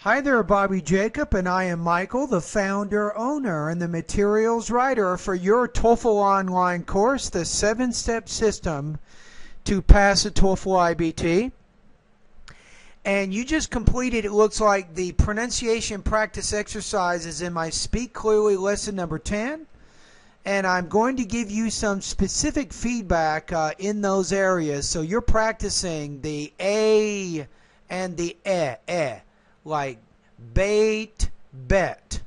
Hi there, Bobby Jacob, and I am Michael, the founder, owner, and the materials writer for your TOEFL online course, the 7-step system to pass a TOEFL IBT. And you just completed, it looks like, the pronunciation practice exercises in my Speak Clearly lesson number 10. And I'm going to give you some specific feedback in those areas. So you're practicing the A and the like bait, bet.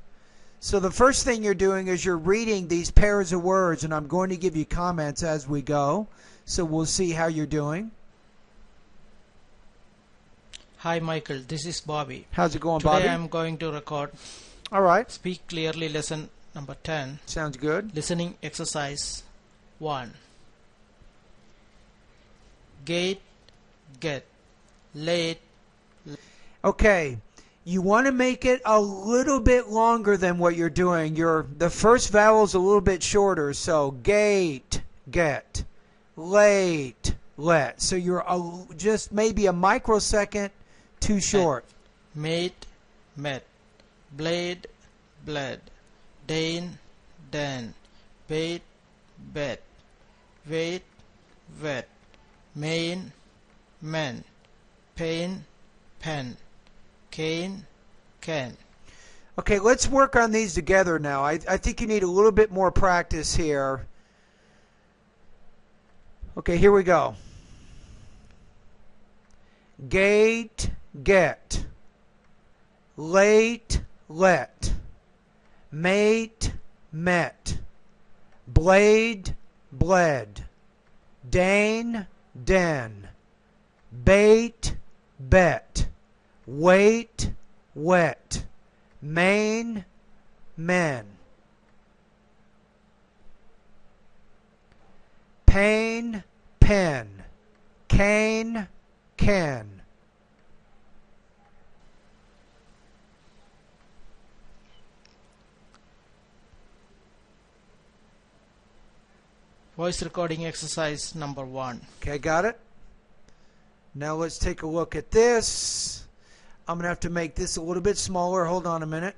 So the first thing you're doing is you're reading these pairs of words, and I'm going to give you comments as we go. So we'll see how you're doing. Hi Michael, this is Bobby. How's it going, Bobby? Today I'm going to record All right. Speak Clearly lesson number 10. Sounds good. Listening exercise 1. Gate, get, late. Okay, you want to make it a little bit longer than what you're doing. The first vowel is a little bit shorter, so gate, get, late, let. So you're just maybe a microsecond too short. Mate, met, blade, bled, Dane, dan, bait, bet, wait, wet, main, men, pain, pen, cane, can. Okay, let's work on these together now. I think you need a little bit more practice here. Okay, here we go. Gate, get. Late, let. Mate, met. Blade, bled. Dane, den. Bait, bet. Wait, wet. Main, men. Pain, pen. Cane, can. Voice recording exercise number 1. Okay, got it? Now let's take a look at this. I'm going to have to make this a little bit smaller. Hold on a minute.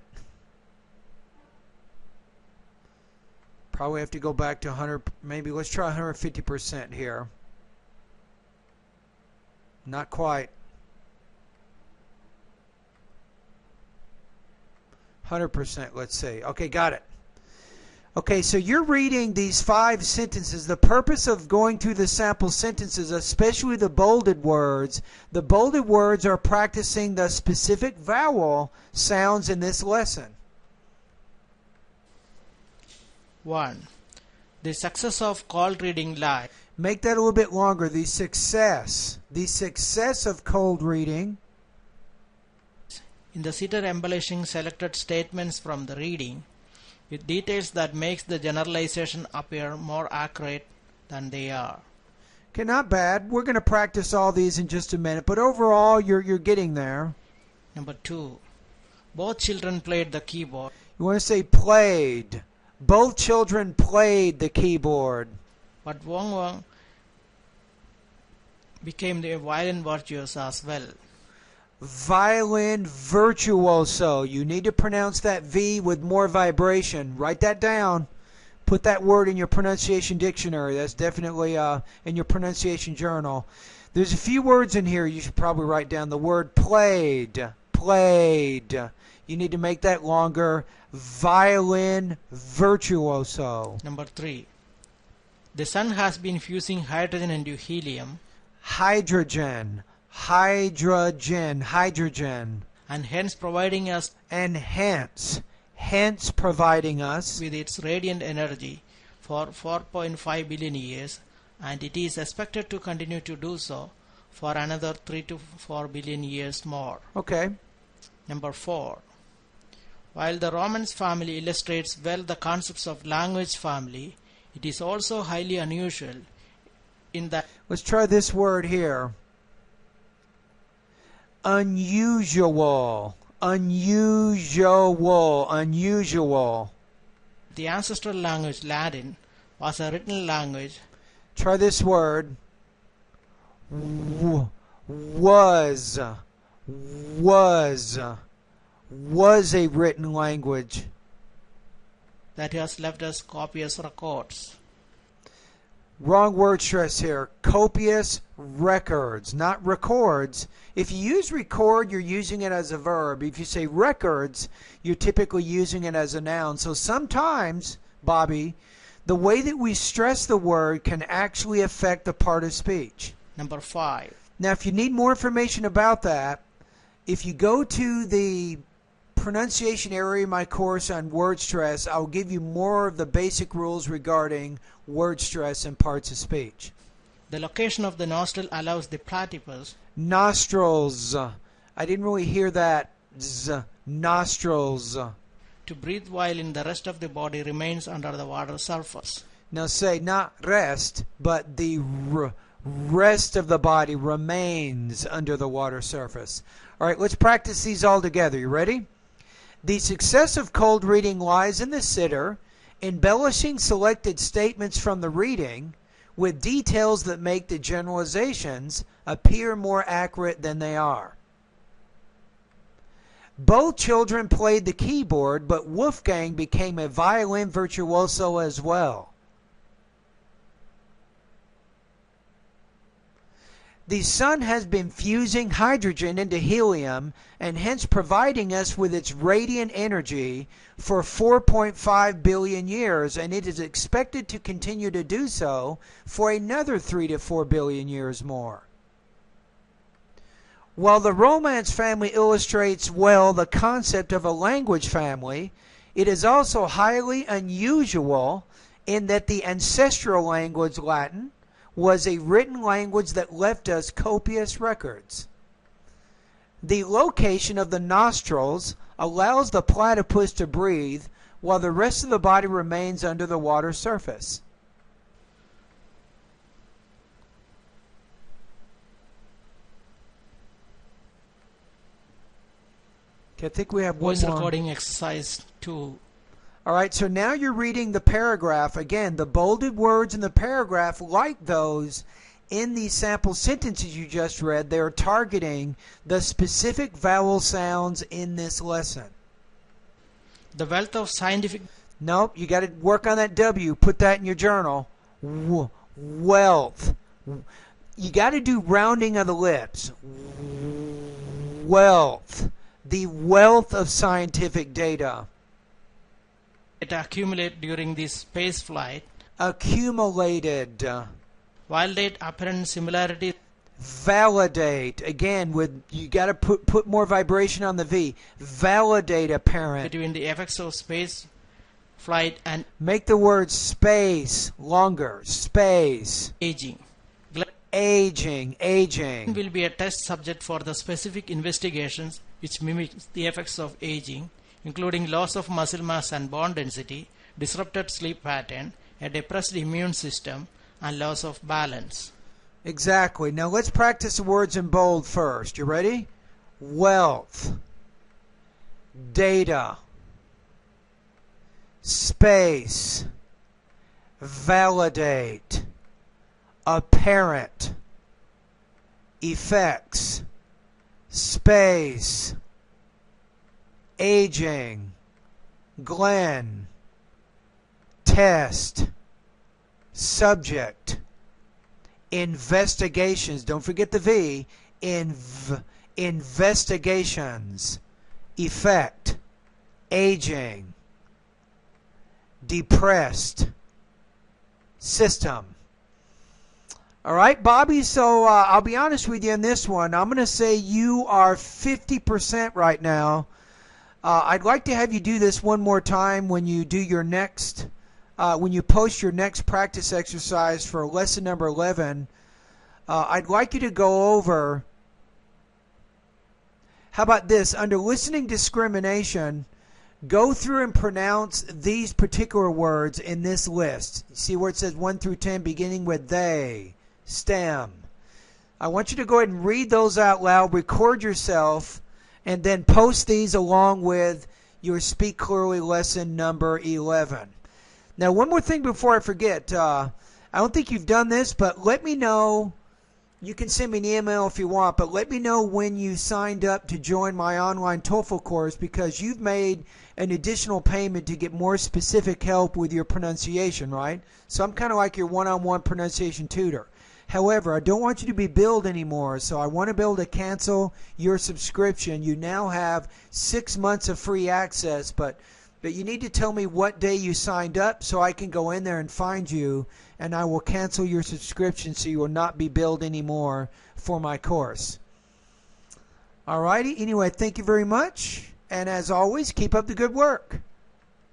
Probably have to go back to 100. Maybe let's try 150% here. Not quite. 100%, let's say. Okay, got it. Okay, so you're reading these 5 sentences. The purpose of going through the sample sentences, especially the bolded words are practicing the specific vowel sounds in this lesson. 1. The success of cold reading lies. Make that a little bit longer. The success of cold reading. In the sitter embellishing selected statements from the reading with details that makes the generalization appear more accurate than they are. Okay, not bad. We're going to practice all these in just a minute, but overall you're getting there. Number 2. Both children played the keyboard. You want to say played. Both children played the keyboard. But Wong Wong became the violin virtuoso as well. Violin virtuoso. You need to pronounce that V with more vibration. Write that down. Put that word in your pronunciation dictionary. That's definitely in your pronunciation journal. There's a few words in here you should probably write down. The word played. Played. You need to make that longer. Violin virtuoso. Number 3. The sun has been fusing hydrogen into helium. Hydrogen. Hydrogen. And hence providing us providing us with its radiant energy for 4.5 billion years, and it is expected to continue to do so for another 3 to 4 billion years more. Okay. Number 4. While the Romance family illustrates well the concepts of language family, it is also highly unusual in that. Let's try this word here. Unusual. The ancestral language Latin was a written language. Try this word. Was. was a written language that has left us copious records. Wrong word stress here. Copious records, not records. If you use record, you're using it as a verb. If you say records, you're typically using it as a noun. So sometimes, Bobby, the way that we stress the word can actually affect the part of speech. Number 5. Now, if you need more information about that, if you go to the pronunciation area of my course on word stress, I'll give you more of the basic rules regarding word stress and parts of speech. The location of the nostril allows the platypus. Nostrils. I didn't really hear that. Nostrils. To breathe while in the rest of the body remains under the water surface. Now say not rest, but the rest of the body remains under the water surface. All right, let's practice these all together. You ready? The success of cold reading lies in the sitter embellishing selected statements from the reading with details that make the generalizations appear more accurate than they are. Both children played the keyboard, but Wolfgang became a violin virtuoso as well. The sun has been fusing hydrogen into helium and hence providing us with its radiant energy for 4.5 billion years, and it is expected to continue to do so for another 3 to 4 billion years more. While the Romance family illustrates well the concept of a language family, it is also highly unusual in that the ancestral language, Latin, was a written language that left us copious records. The location of the nostrils allows the platypus to breathe while the rest of the body remains under the water surface. Okay, I think we have one Voice more. recording exercise 2. All right, so now you're reading the paragraph. Again, the bolded words in the paragraph, like those in the sample sentences you just read, they're targeting the specific vowel sounds in this lesson. The wealth of scientific... Nope, you got to work on that W. Put that in your journal. Wealth. You got to do rounding of the lips. Wealth. The wealth of scientific data. It accumulated during this space flight. Accumulated. Validate apparent similarity. Validate. Again, with you got to put more vibration on the V. Validate apparent. Between the effects of space flight and make the word space longer. Space. aging. Aging. Will be a test subject for the specific investigations which mimic the effects of aging, including loss of muscle mass and bone density, disrupted sleep pattern, a depressed immune system, and loss of balance. Exactly. Now let's practice the words in bold first. You ready? Wealth. Data. Space. Validate. Apparent. Effects. Space. Aging. Glenn. Test. Subject. Investigations. Don't forget the V. Investigations. Effect. Aging. Depressed. System. All right, Bobby, so I'll be honest with you on this one. I'm going to say you are 50% right now. I'd like to have you do this one more time when you do your next, when you post your next practice exercise for lesson number 11. I'd like you to go over, how about this, under listening discrimination, go through and pronounce these particular words in this list. See where it says 1 through 10 beginning with they, stem. I want you to go ahead and read those out loud, record yourself, and then post these along with your Speak Clearly lesson number 11. Now, one more thing before I forget. I don't think you've done this, but let me know You can send me an email if you want, but let me know when you signed up to join my online TOEFL course, because you've made an additional payment to get more specific help with your pronunciation, right? So I'm kind of like your one-on-one pronunciation tutor. However, I don't want you to be billed anymore, so I want to be able to cancel your subscription. You now have 6 months of free access, but you need to tell me what day you signed up so I can go in there and find you, and I will cancel your subscription so you will not be billed anymore for my course. Alrighty, anyway, thank you very much, and as always, keep up the good work.